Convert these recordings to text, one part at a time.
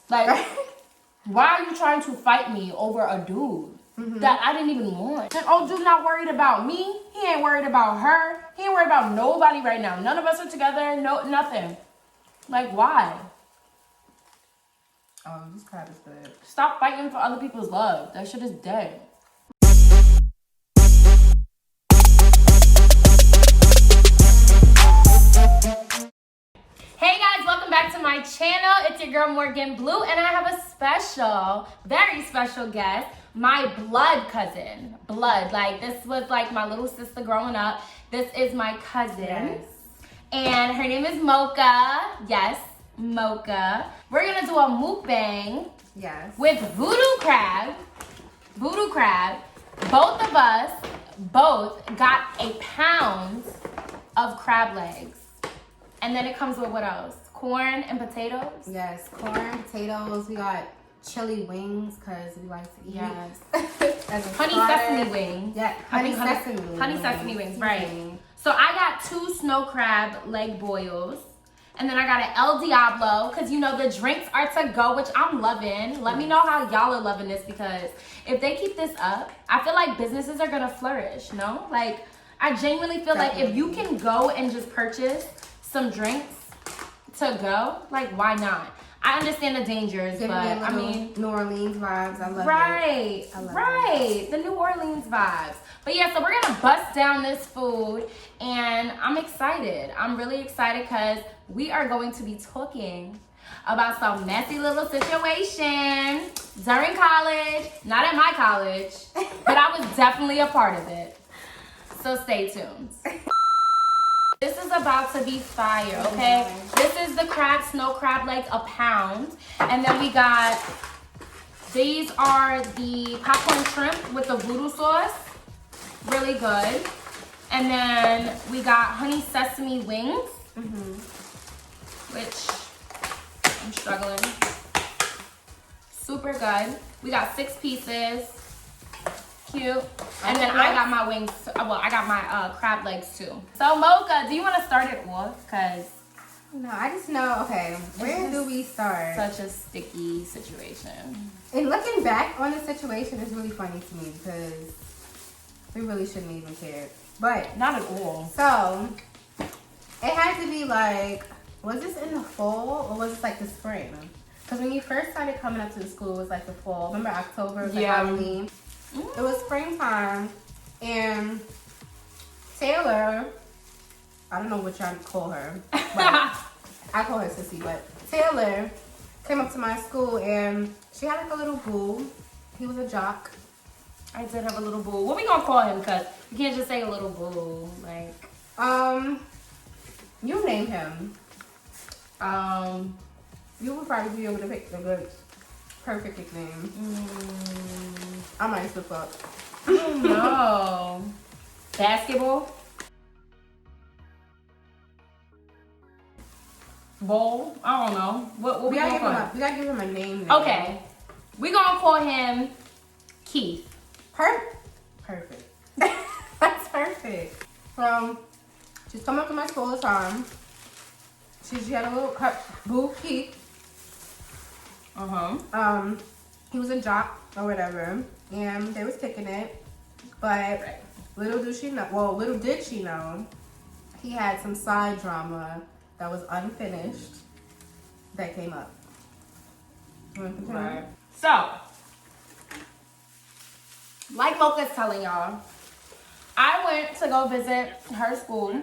Like, why are you trying to fight me over a dude that I didn't even want? And old dude not worried about me. He ain't worried about her. He ain't worried about nobody right now. None of us are together. No, nothing. Like, why? Oh, this crab is good. Stop fighting for other people's love. That shit is dead. Hey guys, welcome back to my channel. It's your girl Morgan Blue, and I have a special, very special guest, my blood cousin. Blood, like this was like my little sister growing up. This is my cousin. Yes. And her name is Mocha. Yes, Mocha. We're gonna do a mukbang. Yes. With Voodoo crab. Voodoo crab. Both of us got a pound of crab legs. And then it comes with what else? Corn and potatoes? Yes, corn, potatoes. We got chili wings because we like to eat. Yes. As a Honey starter. sesame wings. Yeah, honey sesame. Honey sesame wings, right. So I got 2 snow crab leg boils. And then I got an El Diablo, because you know the drinks are to go, which I'm loving. Let me know how y'all are loving this, because if they keep this up, I feel like businesses are gonna flourish, no? Like, I genuinely feel like if you can go and just purchase some drinks to go, like, why not? I understand the dangers, but I mean, New Orleans vibes. I love it. Right, I love right. The New Orleans vibes. But yeah, so we're gonna bust down this food, and I'm excited. I'm really excited because we are going to be talking about some messy little situation during college. Not at my college, but I was definitely a part of it. So stay tuned. This is about to be fire, okay? This is the snow crab legs, a pound. And then we got, these are the popcorn shrimp with the voodoo sauce. Really good. And then we got honey sesame wings, which I'm struggling. Super good. We got 6 pieces. Cute. And then I got my wings, well, I got my crab legs too. So Mocha, do you want to start it off? Because no, I just know, okay, where do we start? Such a sticky situation. And looking back on the situation is really funny to me because we really shouldn't even care. But not at all. So it had to be like, was this in the fall or was this like the spring? Because when you first started coming up to the school, it was like the fall. Remember October was like Halloween? It was springtime, and Taylor, I don't know what y'all call her, but I call her Sissy, but Taylor came up to my school and she had like a little boo. He was a jock. I did have a little boo. What we gonna call him? Because we can't just say a little boo. Like, you name him. You would probably be able to pick the good, perfect nickname. I might slip up. No. Basketball? Bowl? I don't know. What we gonna call him? We gotta give him a name. Okay. We gonna call him Keith. Perfect. That's perfect. She's coming up to my school all the time. She had a little boo Keith. He was a jock or whatever, and they was kicking it. But little did she know, he had some side drama that was unfinished that came up. Right. So, like Mocha's telling y'all, I went to go visit her school,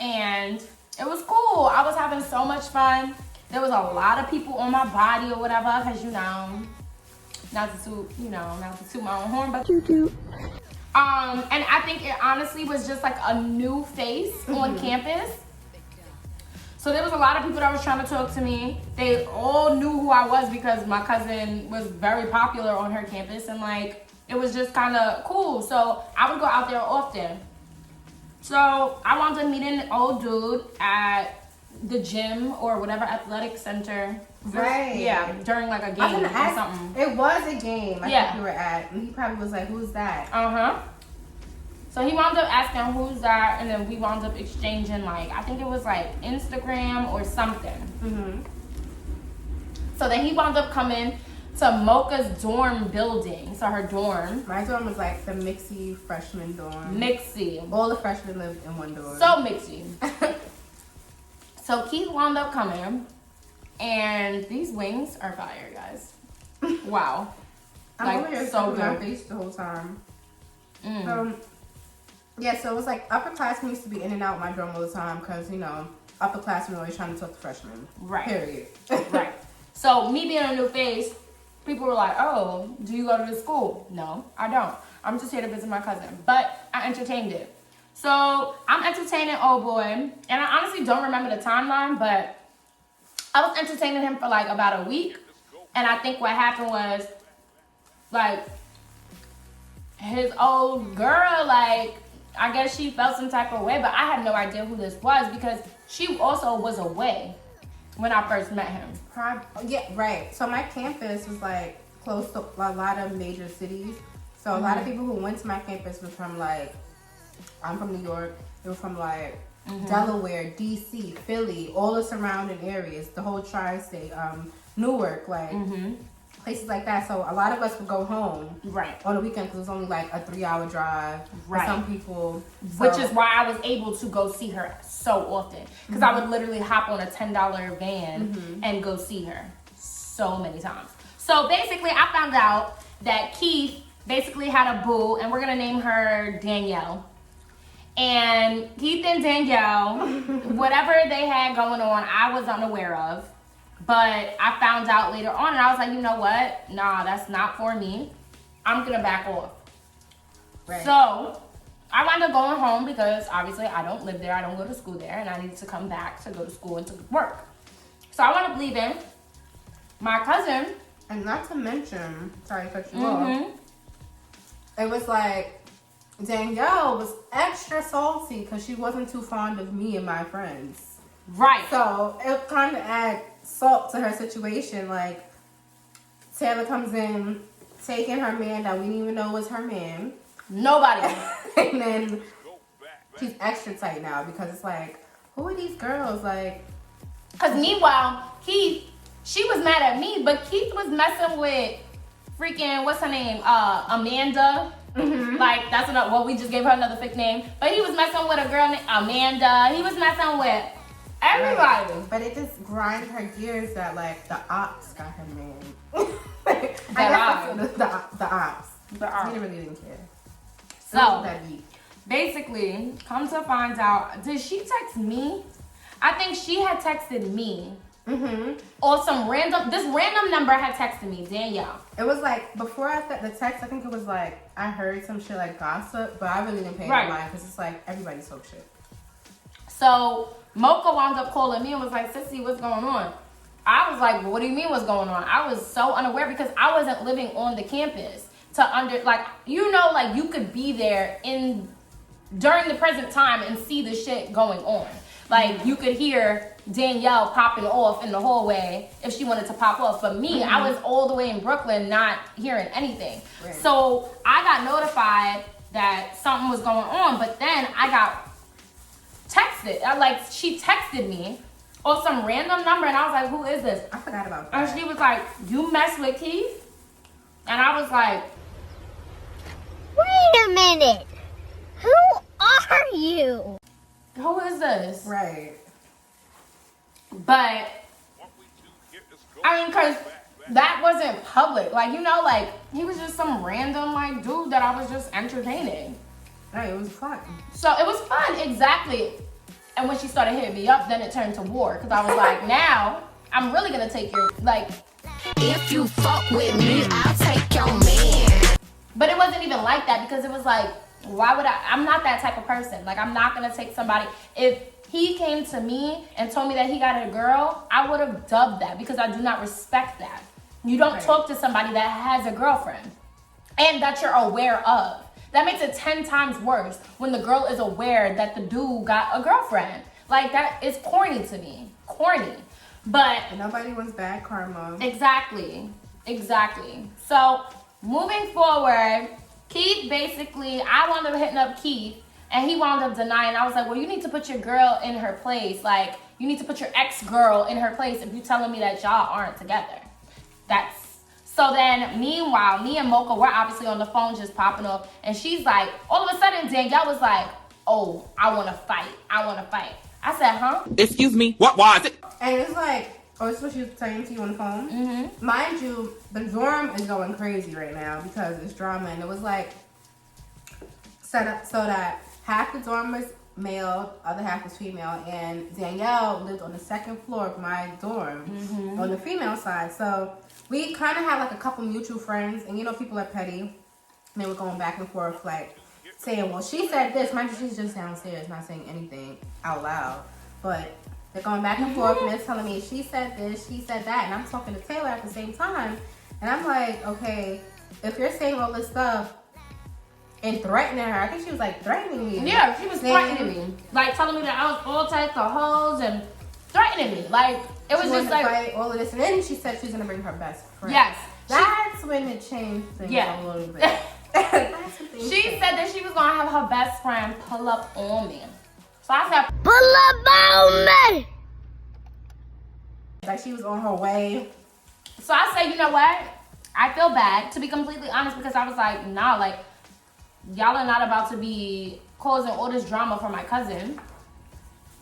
and it was cool. I was having so much fun. There was a lot of people on my body or whatever, because not to toot my own horn, but and I think it honestly was just like a new face on campus. So there was a lot of people that was trying to talk to me. They all knew who I was because my cousin was very popular on her campus, and like it was just kind of cool. So I would go out there often. So I wound up meeting an old dude at the gym or whatever athletic center. Right. Yeah, during like a game or something. It was a game I think you were at. And he probably was like, who's that? So he wound up asking who's that, and then we wound up exchanging like, I think it was like Instagram or something. So then he wound up coming to Mocha's dorm building. So her dorm. My dorm was like the mixy freshman dorm. Mixy. All the freshmen lived in one dorm. So mixy. So Keith wound up coming, and these wings are fire, guys. Wow. I'm over here so so my good. face the whole time. Yeah, so it was like upperclassmen used to be in and out my dorm all the time because, you know, upperclassmen are always trying to talk to freshmen. Right. Period. Right. So me being a new face, people were like, oh, do you go to the school? No, I don't. I'm just here to visit my cousin. But I entertained it. So I'm entertaining old boy. And I honestly don't remember the timeline, but I was entertaining him for like about a week. And I think what happened was, like, his old girl, like, I guess she felt some type of way, but I had no idea who this was because she also was away when I first met him. Yeah, right. So my campus was like close to a lot of major cities. So a lot of people who went to my campus was from like, I'm from New York. They were from like Delaware, DC, Philly, all the surrounding areas, the whole tri-state, Newark, like places like that. So a lot of us would go home on the weekend because it was only like a 3-hour drive for some people. So, which is why I was able to go see her so often because I would literally hop on a $10 van and go see her so many times. So basically I found out that Keith basically had a boo, and we're gonna name her Danielle. And Keith and Danielle, whatever they had going on, I was unaware of. But I found out later on, and I was like, you know what? Nah, that's not for me. I'm gonna back off. Right. So I wound up going home because obviously I don't live there. I don't go to school there, and I needed to come back to go to school and to work. So I wound up leaving. My cousin, and not to mention, sorry to cut you off, it was like Danielle was extra salty because she wasn't too fond of me and my friends. right? So it kind of add salt to her situation. Like Taylor comes in, taking her man that we didn't even know was her man. Nobody. And then she's extra tight now because it's like, who are these girls? Like, Because meanwhile, Keith, she was mad at me, but Keith was messing with freaking, what's her name? Amanda. Like, that's another, well, we just gave her another fake name. But he was messing with a girl named Amanda. He was messing with everybody. Right. But it just grinded her gears that, like, the ops got her man. The ops. He really didn't care. So, basically, come to find out, did she text me? I think she had texted me. Or this random number had texted me, Danielle. It was like, before I sent the text, I think it was like, I heard some shit like gossip, but I really didn't pay no mind because it's like, everybody talk shit. So, Mocha wound up calling me and was like, Sissy, what's going on? I was like, well, what do you mean what's going on? I was so unaware because I wasn't living on the campus like, you could be there during the present time and see the shit going on. Like, you could hear Danielle popping off in the hallway if she wanted to pop off. For me, I was all the way in Brooklyn not hearing anything. Right. So I got notified that something was going on, but then I got texted. She texted me off some random number, and I was like, who is this? I forgot about that. And she was like, you mess with Keith? And I was like, wait a minute. Who are you? Who is this? Right. But, I mean, because that wasn't public. Like, he was just some random, dude that I was just entertaining. Right, it was fun. So, it was fun, exactly. And when she started hitting me up, then it turned to war. Because I was like, now, I'm really going to take your, if you fuck with me, I'll take your man. But it wasn't even like that because it was like, why would I'm not that type of person. Like, I'm not going to take somebody. If he came to me and told me that he got a girl, I would have dubbed that because I do not respect that. You don't talk to somebody that has a girlfriend and that you're aware of. That makes it 10 times worse when the girl is aware that the dude got a girlfriend. Like, that is corny to me. Corny. But nobody wants bad karma. Exactly. So, moving forward, Keith basically, I wound up hitting up Keith, and he wound up denying. I was like, well, you need to put your girl in her place. Like, you need to put your ex-girl in her place if you're telling me that y'all aren't together. So then, meanwhile, me and Mocha, we're obviously on the phone just popping off. And she's like, all of a sudden, Danielle was like, oh, I want to fight. I said, huh? Excuse me, what was it? And it's like, oh, this is what she was saying to you on the phone? Mm-hmm. Mind you, the dorm is going crazy right now because it's drama. And it was like set up so that half the dorm was male, other half was female. And Danielle lived on the second floor of my dorm on the female side. So we kind of had like a couple mutual friends. And you know, people are petty. And they were going back and forth like saying, well, she said this. Mind you, she's just downstairs, not saying anything out loud. But they're going back and forth, and they're telling me, she said this, she said that. And I'm talking to Taylor at the same time. And I'm like, okay, if you're saying all this stuff and threatening her, I think she was like threatening me. Yeah, she was threatening me. Like telling me that I was all types of hoes and threatening me. Like, it was just like. Fight, all of this. And then she said she was going to bring her best friend. Yes. That's when it changed things a little bit. She said that she was going to have her best friend pull up on me. So I said, Pull up on me! Like she was on her way. So I said, you know what? I feel bad, to be completely honest, because I was like, nah, like, y'all are not about to be causing all this drama for my cousin.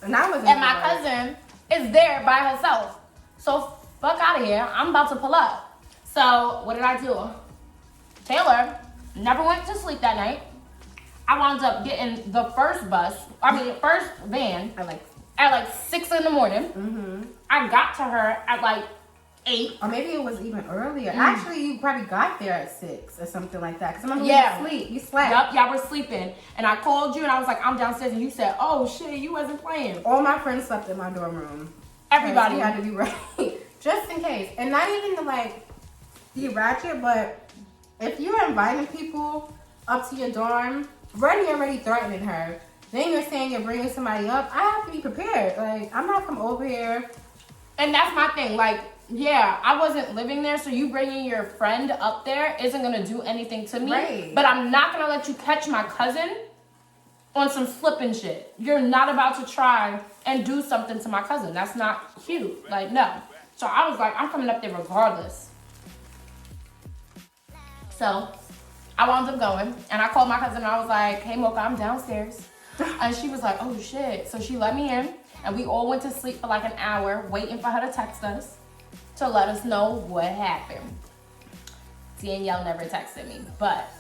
And my cousin is there by herself. So fuck out of here. I'm about to pull up. So what did I do? Taylor never went to sleep that night. I wound up getting the first van at like 6 in the morning. Mm-hmm. I got to her at like 8. Or maybe it was even earlier. Actually, you probably got there at 6 or something like that. Because I'm gonna sleep. You slept. Yup, y'all were sleeping. And I called you and I was like, I'm downstairs. And you said, oh shit, you wasn't playing. All my friends slept in my dorm room. Everybody had to be ready. Just in case. And not even to like be ratchet, but if you're inviting people up to your dorm, already threatening her, then you're saying you're bringing somebody up, I have to be prepared. Like, I'm not from over here. And that's my thing. Like, yeah, I wasn't living there, so you bringing your friend up there isn't going to do anything to me. Right. But I'm not going to let you catch my cousin on some flipping shit. You're not about to try and do something to my cousin. That's not cute. Like, no. So I was like, I'm coming up there regardless. So I wound up going, and I called my cousin, and I was like, hey, Mocha, I'm downstairs. And she was like, oh, shit. So she let me in, and we all went to sleep for like an hour, waiting for her to text us to let us know what happened. Danielle never texted me, but.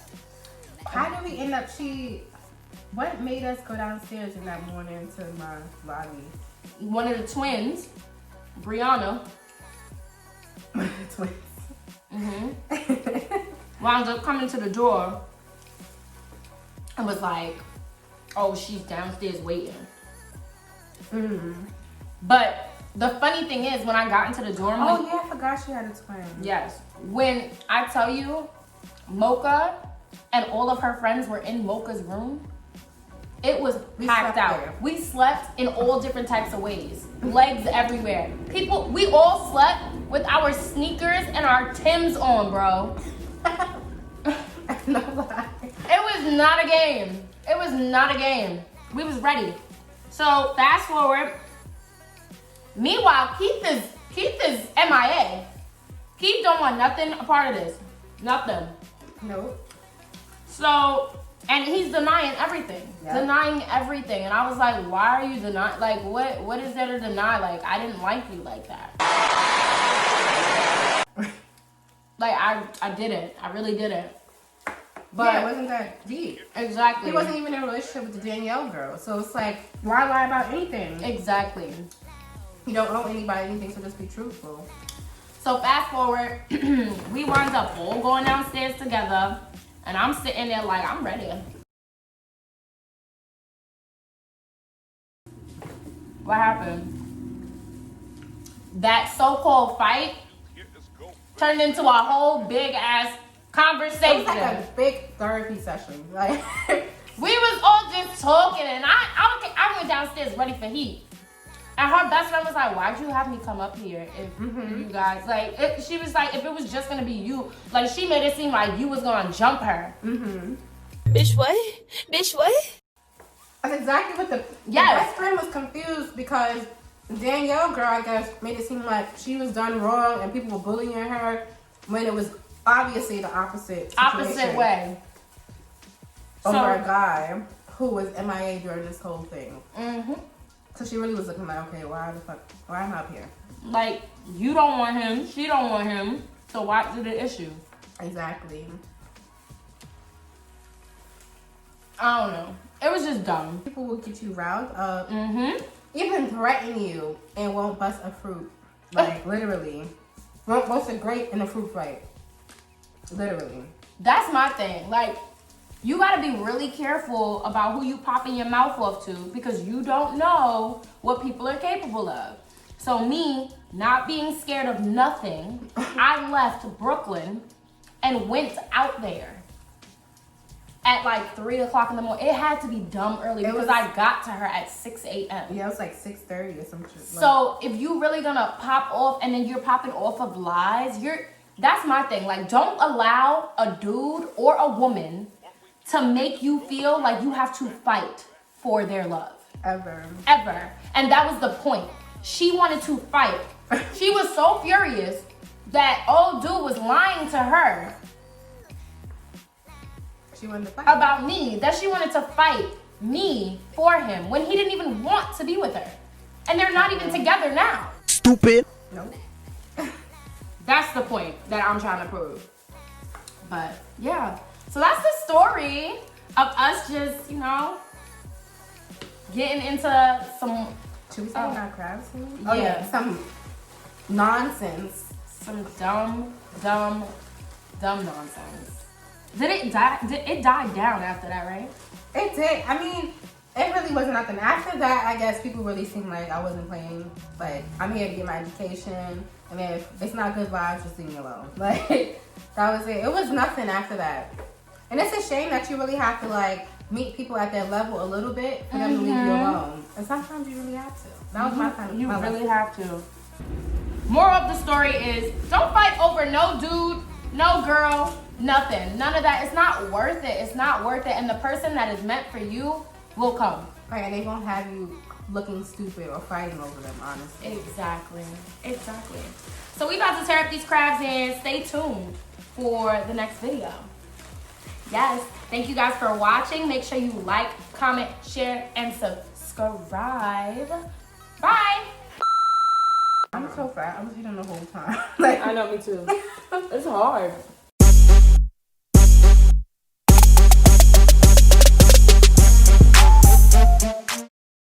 How did we end up, what made us go downstairs in that morning to my lobby? One of the twins, Brianna. Twins. Mm-hmm. Wound up coming to the door and was like, oh, she's downstairs waiting. Mm-hmm. But the funny thing is, when I got into the dorm... Oh, yeah, I forgot she had a twin. Yes. When I tell you, Mocha and all of her friends were in Mocha's room, it was packed out. There. We slept in all different types of ways. Legs everywhere. We all slept with our sneakers and our Timbs on, bro. No lie. It was not a game. It was not a game. We was ready. So fast forward. Meanwhile, Keith is MIA. Keith don't want nothing a part of this. Nothing. Nope. So, and he's denying everything. Yep. Denying everything. And I was like, why are you denying? Like, what is there to deny? Like, I didn't like you like that. Like, I didn't. I really didn't. But yeah, it wasn't that deep. Exactly. He wasn't even in a relationship with the Danielle girl. So it's like, why lie about anything? Exactly. You don't owe anybody anything, so just be truthful. So fast forward, we wound up all going downstairs together. And I'm sitting there like, I'm ready. What happened? That so-called fight turned into a whole big ass conversation. It was like a big therapy session. Like we was all just talking, and I went downstairs ready for heat. And her best friend was like, why'd you have me come up here if you guys, like, she was like, if it was just gonna be you, like, she made it seem like you was gonna jump her. Bitch, what? Bitch, what? That's exactly what the best friend was confused because Danielle girl, I guess, made it seem like she was done wrong and people were bullying her when it was obviously the opposite Opposite situation way. over So- a guy who was MIA during this whole thing. Mm-hmm. So she really was looking like, okay, why am I up here? Like, you don't want him, she don't want him, so what's the issue? Exactly. I don't know. It was just dumb. People will get you riled up, Mm-hmm. even threaten you, and won't bust a fruit. Like, literally. Won't bust a grape in a fruit fight. Literally. That's my thing. Like, you gotta be really careful about who you popping your mouth off to because you don't know what people are capable of. So me, not being scared of nothing, I left Brooklyn and went out there at like 3 o'clock in the morning. It had to be dumb early because I got to her at 6 a.m. Yeah, it was like 6:30 or some shit. So if you really gonna pop off and then you're popping off of lies, that's my thing. Like, don't allow a dude or a woman to make you feel like you have to fight for their love. Ever. And that was the point. She wanted to fight. She was so furious that old dude was lying to her She wanted to fight. about me, that she wanted to fight me for him when he didn't even want to be with her. And they're not even together now. Stupid. Nope. That's the point that I'm trying to prove. But yeah, so that's the story of us just, getting into some Should we say about crabs? Yeah. Some nonsense. dumb nonsense. Did it die? It died down after that, right? It did. I mean, it really wasn't nothing. After that, I guess people really seemed like I wasn't playing. Like, I'm here to get my education. And then if it's not good vibes, just leave me alone. Like, that was it. It was nothing after that. And it's a shame that you really have to, like, meet people at their level a little bit for them to leave you alone. And sometimes you really have to. That was my kind of You my really lesson. have to. Moral of the story is don't fight over no dude, no girl, nothing. None of that. It's not worth it. It's not worth it. And the person that is meant for you will come. Right, and they won't have you looking stupid or fighting over them, honestly. Exactly. So we about to tear up these crabs and stay tuned for the next video. Yes. Thank you guys for watching. Make sure you like, comment, share, and subscribe. Bye. I'm so fat. I was eating the whole time. Like, I know, me too. It's hard.